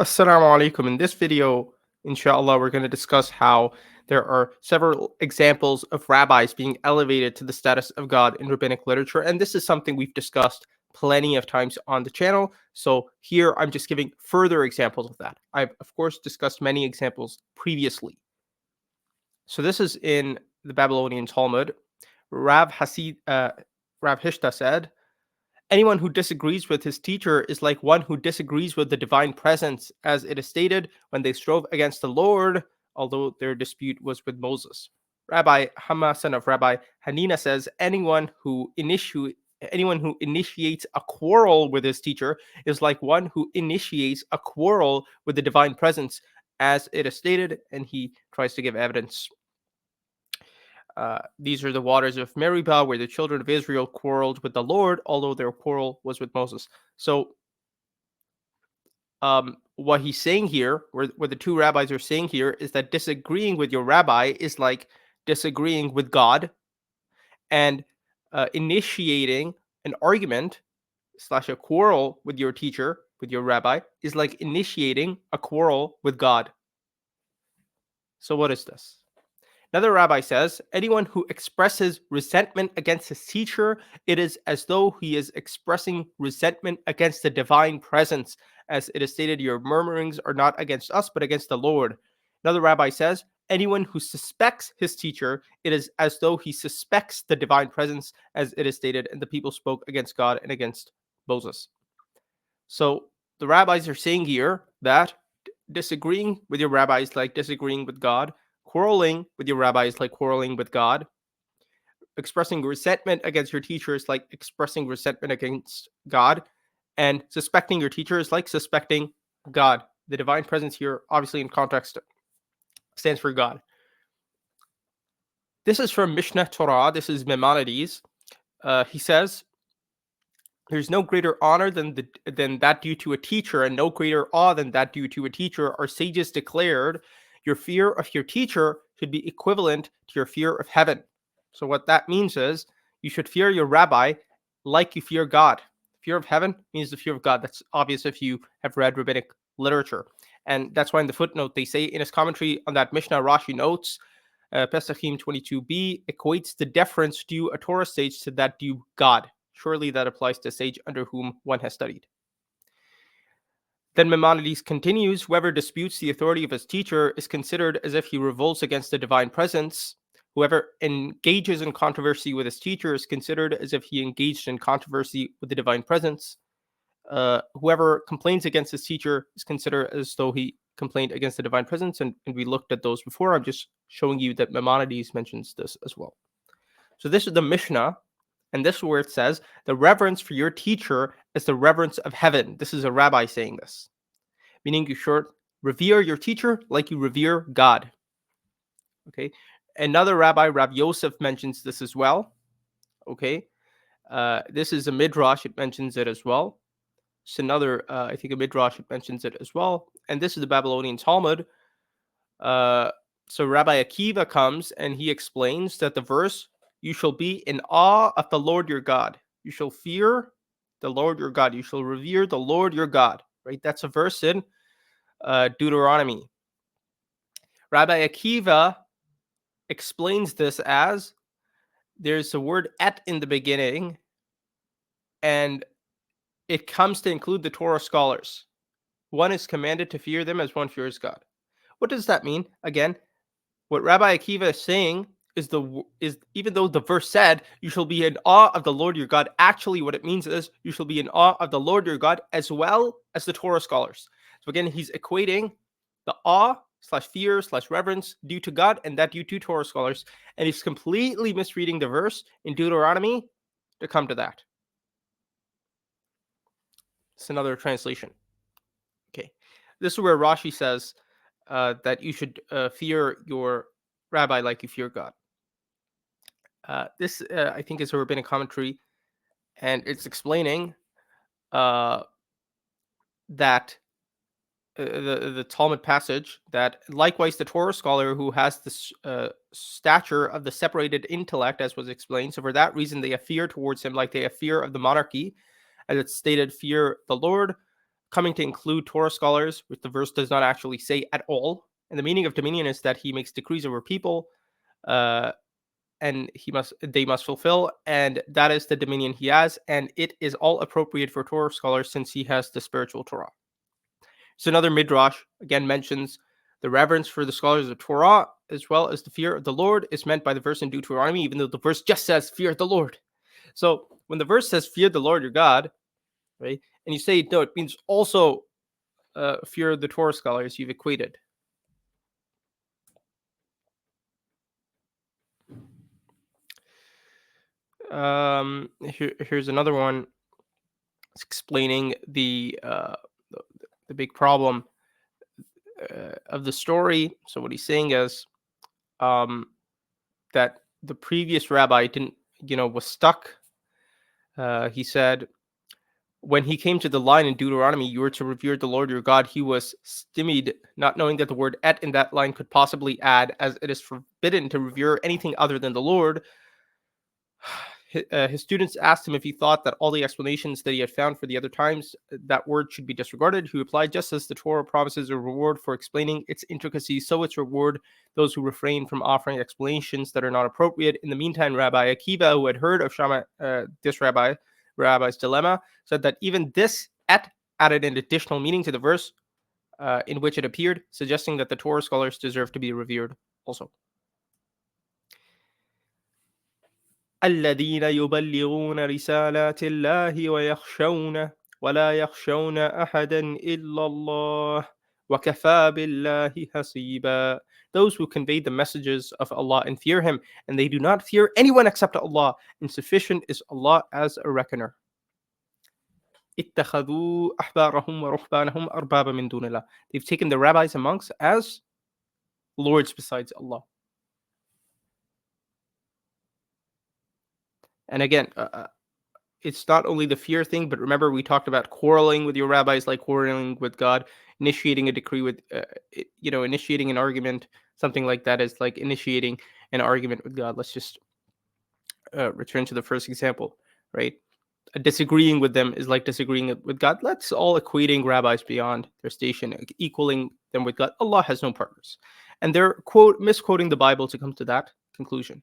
Assalamu alaikum. In this video, inshallah, we're going to discuss how there are several examples of rabbis being elevated to the status of God in rabbinic literature. And this is something we've discussed plenty of times on the channel. So here I'm just giving further examples of that. I've, of course, discussed many examples previously. So this is in the Babylonian Talmud. Rav Hishta said, anyone who disagrees with his teacher is like one who disagrees with the divine presence, as it is stated when they strove against the Lord, although their dispute was with Moses. Rabbi Hama, son of Rabbi Hanina, says anyone who initiates a quarrel with his teacher is like one who initiates a quarrel with the divine presence, as it is stated, and he tries to give evidence. These are the waters of Meribah, where the children of Israel quarreled with the Lord, although their quarrel was with Moses. So, what he's saying here, what the two rabbis are saying here, is that disagreeing with your rabbi is like disagreeing with God, and initiating an argument / a quarrel with your teacher, with your rabbi, is like initiating a quarrel with God. So, what is this? Another rabbi says, anyone who expresses resentment against his teacher, it is as though he is expressing resentment against the divine presence. As it is stated, your murmurings are not against us, but against the Lord. Another rabbi says, anyone who suspects his teacher, it is as though he suspects the divine presence, as it is stated, and the people spoke against God and against Moses. So the rabbis are saying here that disagreeing with your rabbi is like disagreeing with God. Quarreling with your rabbi is like quarreling with God. Expressing resentment against your teacher is like expressing resentment against God. And suspecting your teacher is like suspecting God. The divine presence here, obviously in context, stands for God. This is from Mishnah Torah. This is Maimonides. He says, there's no greater honor than that due to a teacher, and no greater awe than that due to a teacher. Our sages declared, your fear of your teacher should be equivalent to your fear of heaven. So what that means is you should fear your rabbi like you fear God. Fear of heaven means the fear of God. That's obvious if you have read rabbinic literature. And that's why in the footnote they say in his commentary on that Mishnah, Rashi notes, Pesachim 22b equates the deference due a Torah sage to that due God. Surely that applies to a sage under whom one has studied. Then Maimonides continues, whoever disputes the authority of his teacher is considered as if he revolts against the divine presence. Whoever engages in controversy with his teacher is considered as if he engaged in controversy with the divine presence. Whoever complains against his teacher is considered as though he complained against the divine presence. And we looked at those before. I'm just showing you that Maimonides mentions this as well. So this is the Mishnah. And this is where it says, the reverence for your teacher is the reverence of heaven. This is a rabbi saying this. Meaning you should revere your teacher like you revere God. Okay. Another rabbi, Rav Yosef, mentions this as well. Okay. This is a midrash. It mentions it as well. It's another, I think a midrash. It mentions it as well. And this is the Babylonian Talmud. So Rabbi Akiva comes and he explains that the verse, you shall be in awe of the Lord your God. You shall fear the Lord your God. You shall revere the Lord your God. Right? That's a verse in Deuteronomy. Rabbi Akiva explains this as there's a word et in the beginning, and it comes to include the Torah scholars. One is commanded to fear them as one fears God. What does that mean? Again, what Rabbi Akiva is saying is even though the verse said you shall be in awe of the Lord your God, actually what it means is you shall be in awe of the Lord your God as well as the Torah scholars. So again, he's equating the awe / fear / reverence due to God and that due to Torah scholars, and he's completely misreading the verse in Deuteronomy to come to that. It's another translation. Okay, this is where Rashi says that you should fear your rabbi like you fear God. This, I think, is a rabbinic commentary, and it's explaining that the Talmud passage, that likewise the Torah scholar who has the stature of the separated intellect, as was explained, so for that reason they have fear towards him like they have fear of the monarchy, as it's stated, fear the Lord, coming to include Torah scholars, which the verse does not actually say at all. And the meaning of dominion is that he makes decrees over people, uh, and they must fulfill, and that is the dominion he has, and it is all appropriate for Torah scholars since he has the spiritual Torah. So another midrash again mentions the reverence for the scholars of Torah as well as the fear of the Lord is meant by the verse in Deuteronomy, even though the verse just says fear the Lord. So when the verse says fear the Lord your God, right, and you say no, it means also fear of the Torah scholars, you've equated. Here's another one. It's explaining the big problem of the story. So what he's saying is that the previous rabbi was stuck. He said, when he came to the line in Deuteronomy, you were to revere the Lord your God, he was stymied, not knowing that the word et in that line could possibly add, as it is forbidden to revere anything other than the Lord. His students asked him if he thought that all the explanations that he had found for the other times that word should be disregarded. He replied, just as the Torah promises a reward for explaining its intricacies, so its reward those who refrain from offering explanations that are not appropriate. In the meantime, Rabbi Akiva, who had heard of this rabbi's dilemma, said that even this et added an additional meaning to the verse in which it appeared, suggesting that the Torah scholars deserve to be revered also. الذين يبلغون رسالات الله ويخشونه ولا يخشون أحدا إلا الله وكفى بالله حسيبا. Those who convey the messages of Allah and fear Him, and they do not fear anyone except Allah, and sufficient is Allah as a reckoner. اتخذوا أحبارهم ورهبانهم أربابا من دون الله. They've taken the rabbis and monks as lords besides Allah. And again, it's not only the fear thing, but remember we talked about quarreling with your rabbis like quarreling with God, initiating a decree with, initiating an argument, something like that is like initiating an argument with God. Let's just return to the first example, right? Disagreeing with them is like disagreeing with God. Let's all equating rabbis beyond their station, equaling them with God. Allah has no partners. And they're misquoting the Bible to come to that conclusion.